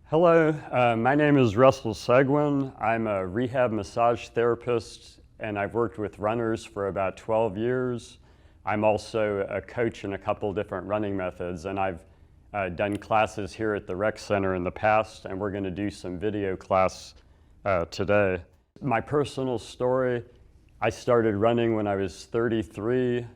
Hello, my name is Russell Seguin. I'm a rehab massage therapist and I've worked with runners for about 12 years. I'm also a coach in a couple different running methods, and I've done classes here at the rec center in the past, and we're going to do some video class today. My personal story, I started running when I was 33.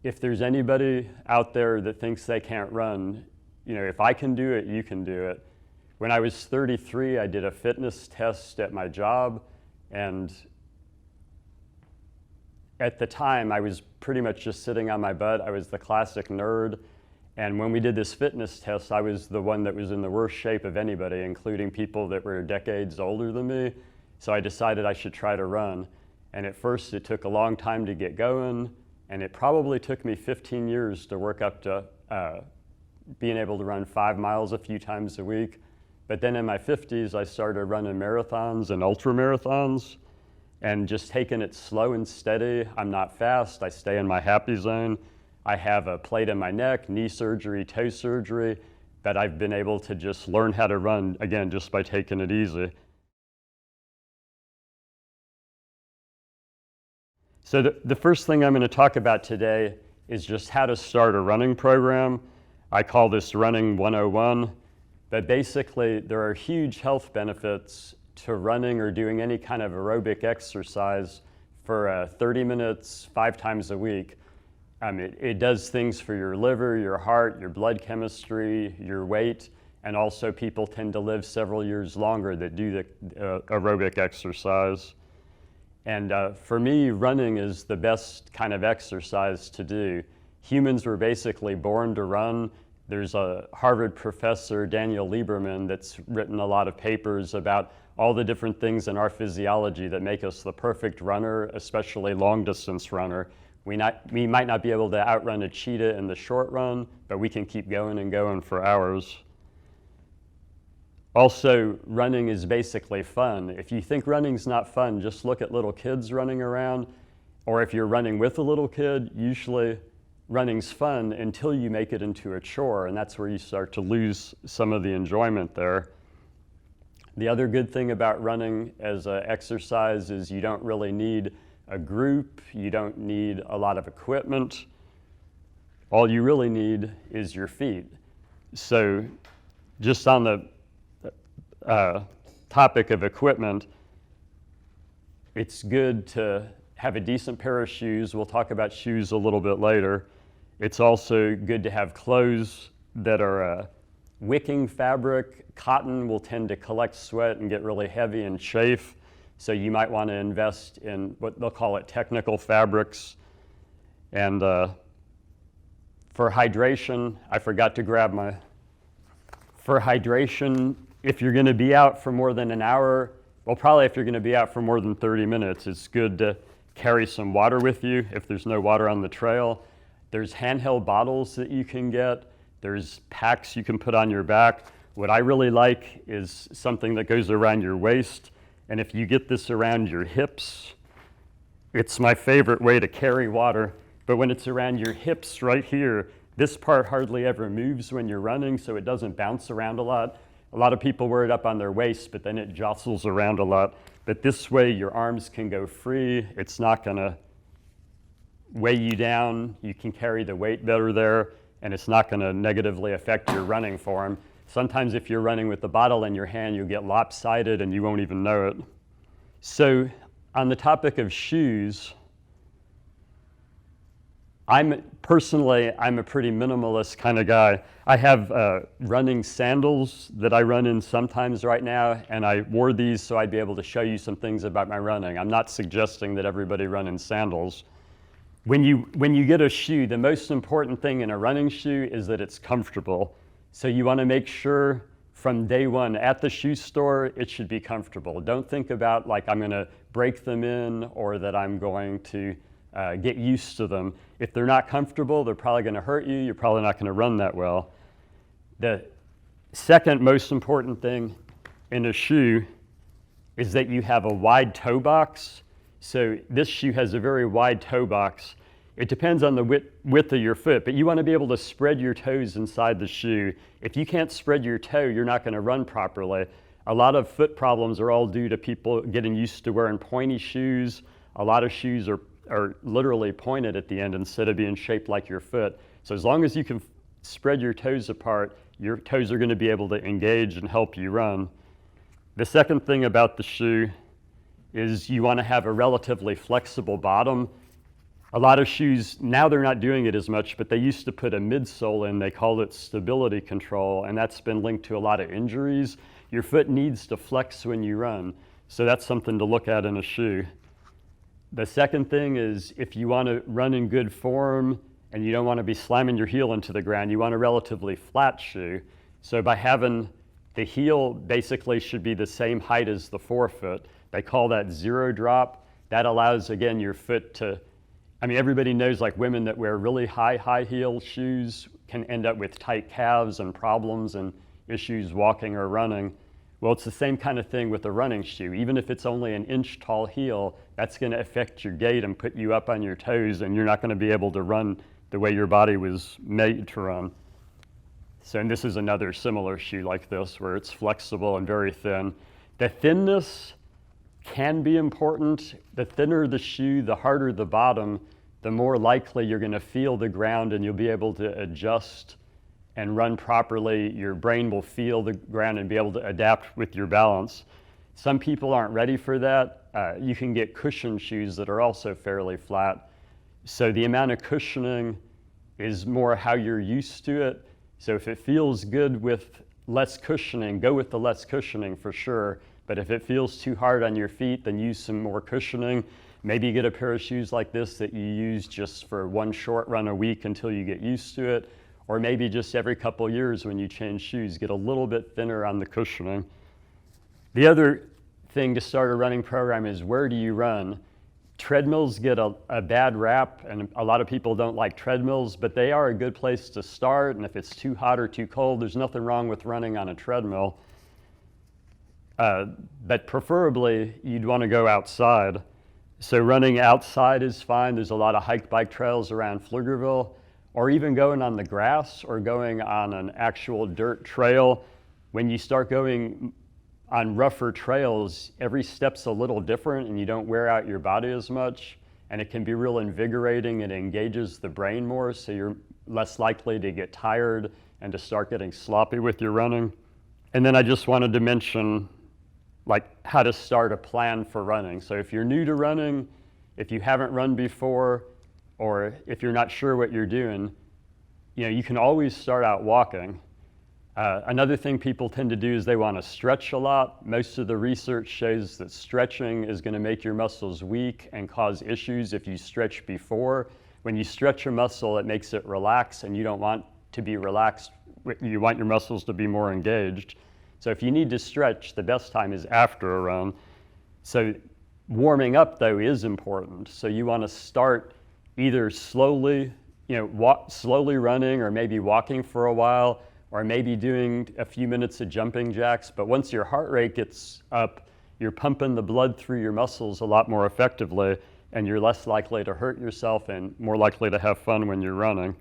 If there's anybody out there that thinks they can't run, if I can do it, you can do it. When I was 33, I did a fitness test at my job, and at the time, I was pretty much just sitting on my butt. I was the classic nerd, and when we did this fitness test, I was the one that was in the worst shape of anybody, including people that were decades older than me, so I decided I should try to run. And at first, it took a long time to get going, and it probably took me 15 years to work up to being able to run 5 miles a few times a week. But then in my 50s, I started running marathons and ultra marathons and just taking it slow and steady. I'm not fast, I stay in my happy zone. I have a plate in my neck, knee surgery, toe surgery, but I've been able to just learn how to run, again, just by taking it easy. So the first thing I'm going to talk about today is just how to start a running program. I call this Running 101. But basically, there are huge health benefits to running or doing any kind of aerobic exercise for 30 minutes, 5 times a week. It does things for your liver, your heart, your blood chemistry, your weight, and also people tend to live several years longer that do the aerobic exercise. And for me, running is the best kind of exercise to do. Humans were basically born to run. There's a Harvard professor, Daniel Lieberman, that's written a lot of papers about all the different things in our physiology that make us the perfect runner, especially long-distance runner. We might not be able to outrun a cheetah in the short run, but we can keep going and going for hours. Also, running is basically fun. If you think running's not fun, just look at little kids running around, or if you're running with a little kid, usually running's fun until you make it into a chore, and that's where you start to lose some of the enjoyment there. The other good thing about running as an exercise is you don't really need a group, you don't need a lot of equipment. All you really need is your feet. So just on the topic of equipment, it's good to have a decent pair of shoes. We'll talk about shoes a little bit later. It's also good to have clothes that are wicking fabric. Cotton will tend to collect sweat and get really heavy and chafe, so you might want to invest in what they'll call technical fabrics. And for hydration, I forgot to grab for hydration, if you're going to be out for more than an hour, well, probably if you're going to be out for more than 30 minutes, it's good to carry some water with you if there's no water on the trail. There's handheld bottles that you can get. There's packs you can put on your back. What I really like is something that goes around your waist, and if you get this around your hips, it's my favorite way to carry water, but when it's around your hips right here, this part hardly ever moves when you're running, so it doesn't bounce around a lot. A lot of people wear it up on their waist, but then it jostles around a lot. But this way, your arms can go free. It's not going to weigh you down. You can carry the weight better there, and it's not going to negatively affect your running form. Sometimes if you're running with the bottle in your hand, you'll get lopsided and you won't even know it. So on the topic of shoes, I'm a pretty minimalist kind of guy. I have running sandals that I run in sometimes right now, and I wore these so I'd be able to show you some things about my running. I'm not suggesting that everybody run in sandals. When you get a shoe, the most important thing in a running shoe is that it's comfortable. So you want to make sure from day one at the shoe store, it should be comfortable. Don't think about like I'm going to break them in or that I'm going to get used to them. If they're not comfortable, they're probably going to hurt you. You're probably not going to run that well. The second most important thing in a shoe is that you have a wide toe box. So this shoe has a very wide toe box. It depends on the width of your foot, but you want to be able to spread your toes inside the shoe. If you can't spread your toe, you're not going to run properly. A lot of foot problems are all due to people getting used to wearing pointy shoes. A lot of shoes are literally pointed at the end instead of being shaped like your foot. So as long as you can spread your toes apart, your toes are going to be able to engage and help you run. The second thing about the shoe is you want to have a relatively flexible bottom. A lot of shoes, now they're not doing it as much, but they used to put a midsole in. They called it stability control, and that's been linked to a lot of injuries. Your foot needs to flex when you run, so that's something to look at in a shoe. The second thing is if you want to run in good form and you don't want to be slamming your heel into the ground, you want a relatively flat shoe. So by having the heel basically should be the same height as the forefoot. They call that zero drop. That allows, again, your foot to, everybody knows like women that wear really high heel shoes can end up with tight calves and problems and issues walking or running. Well, it's the same kind of thing with a running shoe. Even if it's only an inch tall heel, that's going to affect your gait and put you up on your toes, and you're not going to be able to run the way your body was made to run. So, and this is another similar shoe like this where it's flexible and very thin. The thinness can be important. The thinner the shoe, the harder the bottom, the more likely you're going to feel the ground and you'll be able to adjust and run properly. Your brain will feel the ground and be able to adapt with your balance. Some people aren't ready for that. You can get cushion shoes that are also fairly flat. So the amount of cushioning is more how you're used to it. So if it feels good with less cushioning, go with the less cushioning for sure. But if it feels too hard on your feet, then use some more cushioning. Maybe get a pair of shoes like this that you use just for one short run a week until you get used to it. Or maybe just every couple years when you change shoes, get a little bit thinner on the cushioning. The other thing to start a running program is where do you run? Treadmills get a bad rap, and a lot of people don't like treadmills, but they are a good place to start, and if it's too hot or too cold, there's nothing wrong with running on a treadmill. But preferably, you'd want to go outside. So running outside is fine. There's a lot of hike-bike trails around Pflugerville, or even going on the grass or going on an actual dirt trail. When you start going on rougher trails, every step's a little different and you don't wear out your body as much, and it can be real invigorating. It engages the brain more, so you're less likely to get tired and to start getting sloppy with your running. And then I just wanted to mention like how to start a plan for running. So if you're new to running, if you haven't run before, or if you're not sure what you're doing, you can always start out walking. Another thing people tend to do is they want to stretch a lot. Most of the research shows that stretching is going to make your muscles weak and cause issues if you stretch before. When you stretch a muscle, it makes it relax, and you don't want to be relaxed. You want your muscles to be more engaged. So if you need to stretch, the best time is after a run. So warming up, though, is important. So you want to start either slowly, slowly running, or maybe walking for a while, or maybe doing a few minutes of jumping jacks. But once your heart rate gets up, you're pumping the blood through your muscles a lot more effectively, and you're less likely to hurt yourself and more likely to have fun when you're running.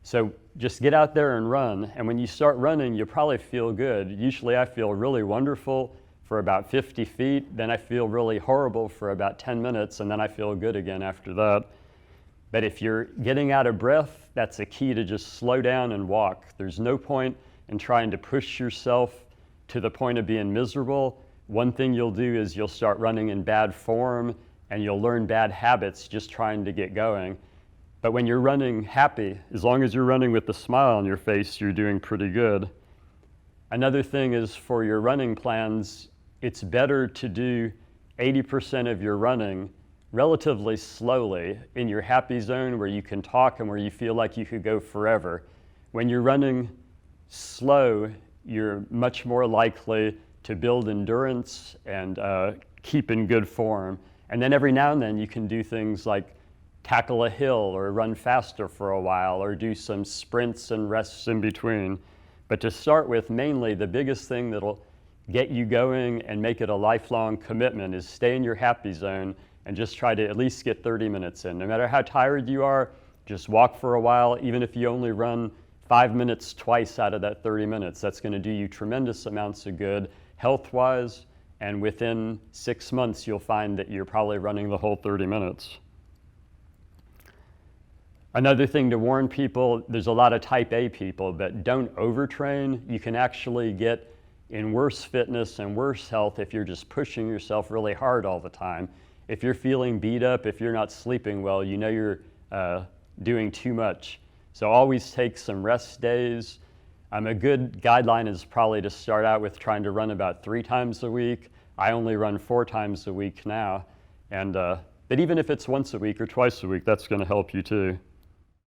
So just get out there and run, and when you start running, you'll probably feel good. Usually I feel really wonderful for about 50 feet, then I feel really horrible for about 10 minutes, and then I feel good again after that. But if you're getting out of breath, that's a key to just slow down and walk. There's no point in trying to push yourself to the point of being miserable. One thing you'll do is you'll start running in bad form, and you'll learn bad habits just trying to get going. But when you're running happy, as long as you're running with a smile on your face, you're doing pretty good. Another thing is for your running plans, it's better to do 80% of your running relatively slowly in your happy zone where you can talk and where you feel like you could go forever. When you're running slow, you're much more likely to build endurance and keep in good form. And then every now and then you can do things like tackle a hill or run faster for a while or do some sprints and rests in between. But to start with, mainly the biggest thing that'll get you going and make it a lifelong commitment is stay in your happy zone and just try to at least get 30 minutes in. No matter how tired you are, just walk for a while. Even if you only run 5 minutes twice out of that 30 minutes, that's going to do you tremendous amounts of good health-wise, and within 6 months you'll find that you're probably running the whole 30 minutes. Another thing to warn people, there's a lot of type A people, but don't overtrain. You can actually get in worse fitness and worse health if you're just pushing yourself really hard all the time. If you're feeling beat up, if you're not sleeping well, you know you're doing too much. So always take some rest days. A good guideline is probably to start out with trying to run about 3 times a week. I only run 4 times a week now. But even if it's once a week or twice a week, that's going to help you too.